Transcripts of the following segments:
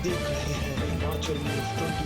देख रहे हैं हिमाचल न्यूज 24/7।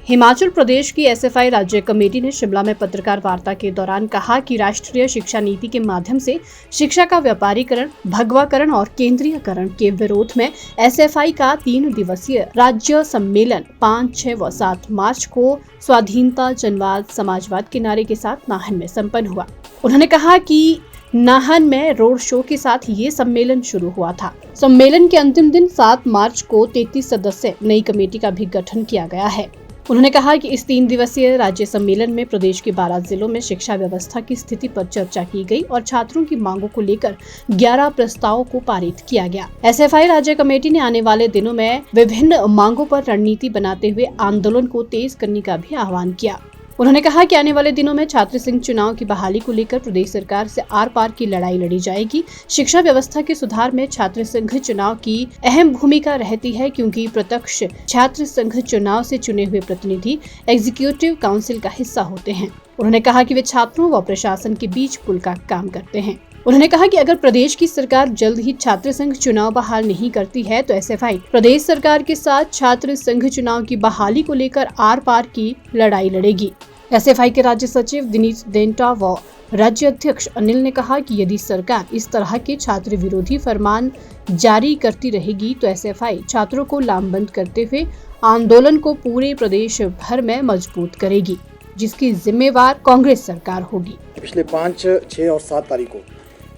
हिमाचल प्रदेश की एसएफआई राज्य कमेटी ने शिमला में पत्रकार वार्ता के दौरान कहा कि राष्ट्रीय शिक्षा नीति के माध्यम से शिक्षा का व्यापारीकरण, भगवाकरण और केंद्रीयकरण के विरोध में एसएफआई का 3 दिवसीय राज्य सम्मेलन 5, 6 व 7 मार्च को स्वाधीनता, जनवाद, समाजवाद के नारे के साथ नाहन में संपन्न हुआ। उन्होंने कहा कि नाहन में रोड शो के साथ ये सम्मेलन शुरू हुआ था। सम्मेलन के अंतिम दिन 7 मार्च को 33 सदस्य नई कमेटी का भी गठन किया गया है। उन्होंने कहा कि इस 3 दिवसीय राज्य सम्मेलन में प्रदेश के 12 जिलों में शिक्षा व्यवस्था की स्थिति पर चर्चा की गई और छात्रों की मांगों को लेकर 11 प्रस्तावों को पारित किया गया। एसएफआई राज्य कमेटी ने आने वाले दिनों में विभिन्न मांगों पर रणनीति बनाते हुए आंदोलन को तेज करने का भी आह्वान किया। उन्होंने कहा कि आने वाले दिनों में छात्र संघ चुनाव की बहाली को लेकर प्रदेश सरकार से आर पार की लड़ाई लड़ी जाएगी। शिक्षा व्यवस्था के सुधार में छात्र संघ चुनाव की अहम भूमिका रहती है, क्योंकि प्रत्यक्ष छात्र संघ चुनाव से चुने हुए प्रतिनिधि एग्जीक्यूटिव काउंसिल का हिस्सा होते हैं। उन्होंने कहा कि वे छात्रों व प्रशासन के बीच पुल का काम करते हैं। उन्होंने कहा कि अगर प्रदेश की सरकार जल्द ही छात्र संघ चुनाव बहाल नहीं करती है तो एसएफआई प्रदेश सरकार के साथ छात्र संघ चुनाव की बहाली को लेकर आर पार की लड़ाई लड़ेगी। एसएफआई के राज्य सचिव दिनेश देंटा व राज्य अध्यक्ष अनिल ने कहा कि यदि सरकार इस तरह के छात्र विरोधी फरमान जारी करती रहेगी तो एसएफआई छात्रों को लामबंद करते हुए आंदोलन को पूरे प्रदेश भर में मजबूत करेगी, जिसकी जिम्मेवार कांग्रेस सरकार होगी। पिछले 5, 6 और 7 तारीख को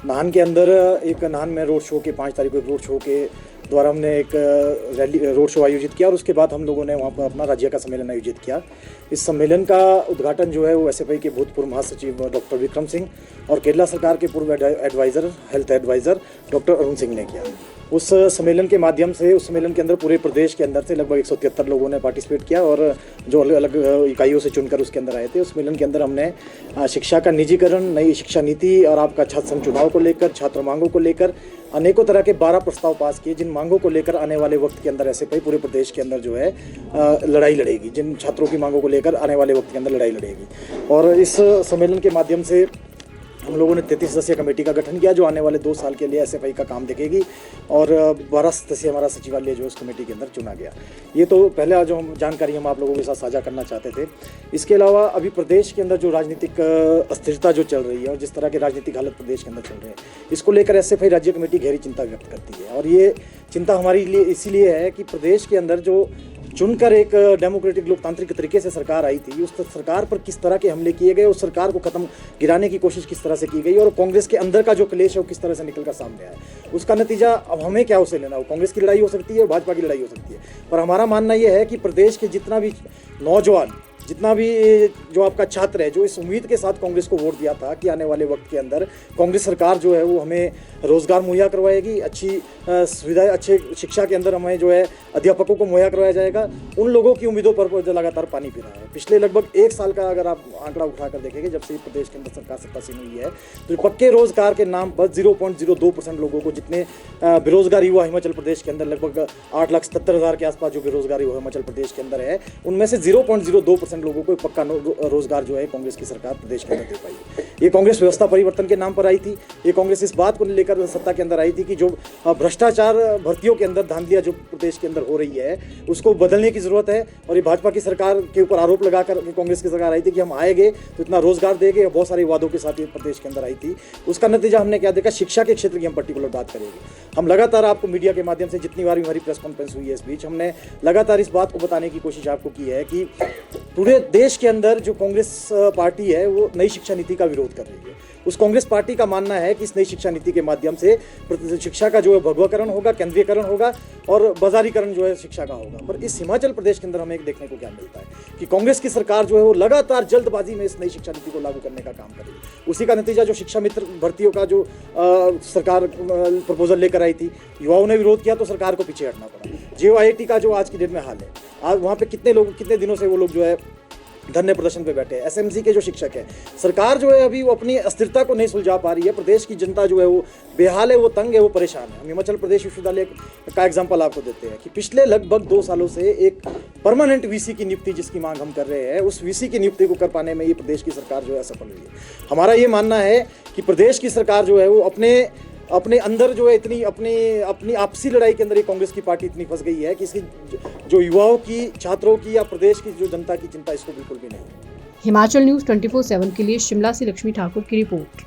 नाहन के अंदर एक नाहन में रोड शो के 5 तारीख को एक रोड शो के द्वारा हमने एक रैली रोड शो आयोजित किया और उसके बाद हम लोगों ने वहाँ पर अपना राज्य का सम्मेलन आयोजित किया। इस सम्मेलन का उद्घाटन जो है वो एसएफआई के भूतपूर्व महासचिव डॉक्टर विक्रम सिंह और केरला सरकार के पूर्व adviser health adviser doctor Arun Singh ने किया। उस सम्मेलन के माध्यम से उस सम्मेलन के अंदर पूरे प्रदेश के अंदर से लगभग 173 लोगों ने पार्टिसिपेट किया और जो अलग अलग इकाइयों से चुनकर उसके अंदर आए थे। उस सम्मेलन के अंदर हमने शिक्षा का निजीकरण, नई शिक्षा नीति और आपका छात्र संघ चुनाव को लेकर, छात्र मांगों को लेकर अनेकों तरह के 12 प्रस्ताव पास किए, जिन मांगों को लेकर आने वाले वक्त के अंदर एसएफआई पूरे प्रदेश के अंदर जो है लड़ाई लड़ेगी, जिन छात्रों की मांगों को लेकर आने वाले वक्त के अंदर लड़ाई लड़ेगी। और इस सम्मेलन के माध्यम से हम लोगों ने 33 सदस्यीय कमेटी का गठन किया जो आने वाले 2 साल के लिए एसएफआई का काम देखेगी और 12 सदस्यीय हमारा सचिवालय जो उस कमेटी के अंदर चुना गया। ये तो पहले जो हम जानकारी हम आप लोगों के साथ साझा करना चाहते थे। इसके अलावा अभी प्रदेश के अंदर जो राजनीतिक अस्थिरता जो चल रही है और जिस तरह के राजनीतिक हालत प्रदेश के अंदर चल रहे हैं, इसको लेकर एसएफआई राज्य कमेटी गहरी चिंता व्यक्त करती है। और ये चिंता हमारे लिए इसीलिए है कि प्रदेश के अंदर जो चुनकर एक डेमोक्रेटिक लोकतांत्रिक तरीके से सरकार आई थी, उस सरकार पर किस तरह के हमले किए गए, उस सरकार को खत्म गिराने की कोशिश किस तरह से की गई और कांग्रेस के अंदर का जो क्लेश है वो किस तरह से निकलकर सामने आया, उसका नतीजा अब हमें क्या उसे लेना हो। कांग्रेस की लड़ाई हो सकती है, भाजपा की लड़ाई हो सकती है, पर हमारा मानना यह है कि प्रदेश के जितना भी नौजवान, जितना भी जो आपका छात्र है, जो इस उम्मीद के साथ कांग्रेस को वोट दिया था कि आने वाले वक्त के अंदर कांग्रेस सरकार जो है वो हमें रोजगार मुहैया करवाएगी, अच्छी सुविधाएं, अच्छे शिक्षा के अंदर हमें जो है अध्यापकों को मुहैया करवाया जाएगा, उन लोगों की उम्मीदों पर लगातार पानी फिर रहा है। पिछले लगभग 1 साल का अगर आप आंकड़ा उठाकर देखेंगे, जब से प्रदेश के अंदर सरकार सत्तासीन हुई है, तो पक्के रोजगार के नाम पर 0.02% लोगों को, जितने बेरोजगार युवा हिमाचल प्रदेश के अंदर लगभग 8,77,000 के आसपास जो बेरोजगार युवा हिमाचल प्रदेश के अंदर है, उनमें से 0.02% लोगों को पक्का रोजगार जो है कांग्रेस की सरकार प्रदेश के अंदर दे पाई। ये कांग्रेस व्यवस्था परिवर्तन के नाम पर आई थी। ये कांग्रेस इस बात को लेकर सत्ता के अंदर आई थी कि जो भ्रष्टाचार भर्तियों के अंदर धांधलियां जो प्रदेश के अंदर हो रही है उसको बदलने की जरूरत है। और ये भाजपा की सरकार के ऊपर आरोप लगाकर कांग्रेस की सरकार आई थी कि हम आएंगे तो इतना रोजगार देंगे, बहुत सारे वादों के साथ ये प्रदेश के अंदर आई थी। उसका नतीजा हमने क्या देखा, शिक्षा के क्षेत्र की हम पर्टिकुलर बात करेंगे। हम लगातार आपको मीडिया के माध्यम से जितनी बार हमारी प्रेस कॉन्फ्रेंस हुई है, इस बीच हमने लगातार इस बात को बताने की कोशिश आपको की है कि पूरे देश के अंदर जो कांग्रेस पार्टी है वो नई शिक्षा नीति का विरोध कर रही है। उस कांग्रेस पार्टी का मानना है कि इस नई शिक्षा नीति के माध्यम से शिक्षा का जो है भगवाकरण होगा, केंद्रीयकरण होगा और बाजारीकरण जो है शिक्षा का होगा। पर इस हिमाचल प्रदेश के अंदर हमें एक देखने को क्या मिलता है कि कांग्रेस की सरकार जो है वो लगातार जल्दबाजी में इस नई शिक्षा नीति को लागू करने का काम कर रही है। उसी का नतीजा जो शिक्षा मित्र भर्तियों का जो सरकार प्रपोजल लेकर आई थी, युवाओं ने विरोध किया तो सरकार को पीछे हटना पड़ा। JOIT का जो आज की डेट में हाल है, आज वहाँ पे कितने दिनों से वो लोग जो है धरने प्रदर्शन पे बैठे हैं। SMC के जो शिक्षक है, सरकार जो है अभी वो अपनी अस्थिरता को नहीं सुलझा पा रही है। प्रदेश की जनता जो है वो बेहाल है, वो तंग है, वो परेशान है। हम हिमाचल प्रदेश विश्वविद्यालय का एग्जांपल आपको देते हैं कि पिछले लगभग 2 सालों से एक परमानेंट VC की नियुक्ति जिसकी मांग हम कर रहे हैं, उस VC की नियुक्ति को कर पाने में ये प्रदेश की सरकार जो है असफल हुई है। हमारा ये मानना है कि प्रदेश की सरकार जो है वो अपने अपने अंदर जो है इतनी अपनी आपसी लड़ाई के अंदर ये कांग्रेस की पार्टी इतनी फंस गई है कि इसकी जो युवाओं की, छात्रों की या प्रदेश की जो जनता की चिंता इसको बिल्कुल भी नहीं। हिमाचल न्यूज़ 24/7 के लिए शिमला से लक्ष्मी ठाकुर की रिपोर्ट।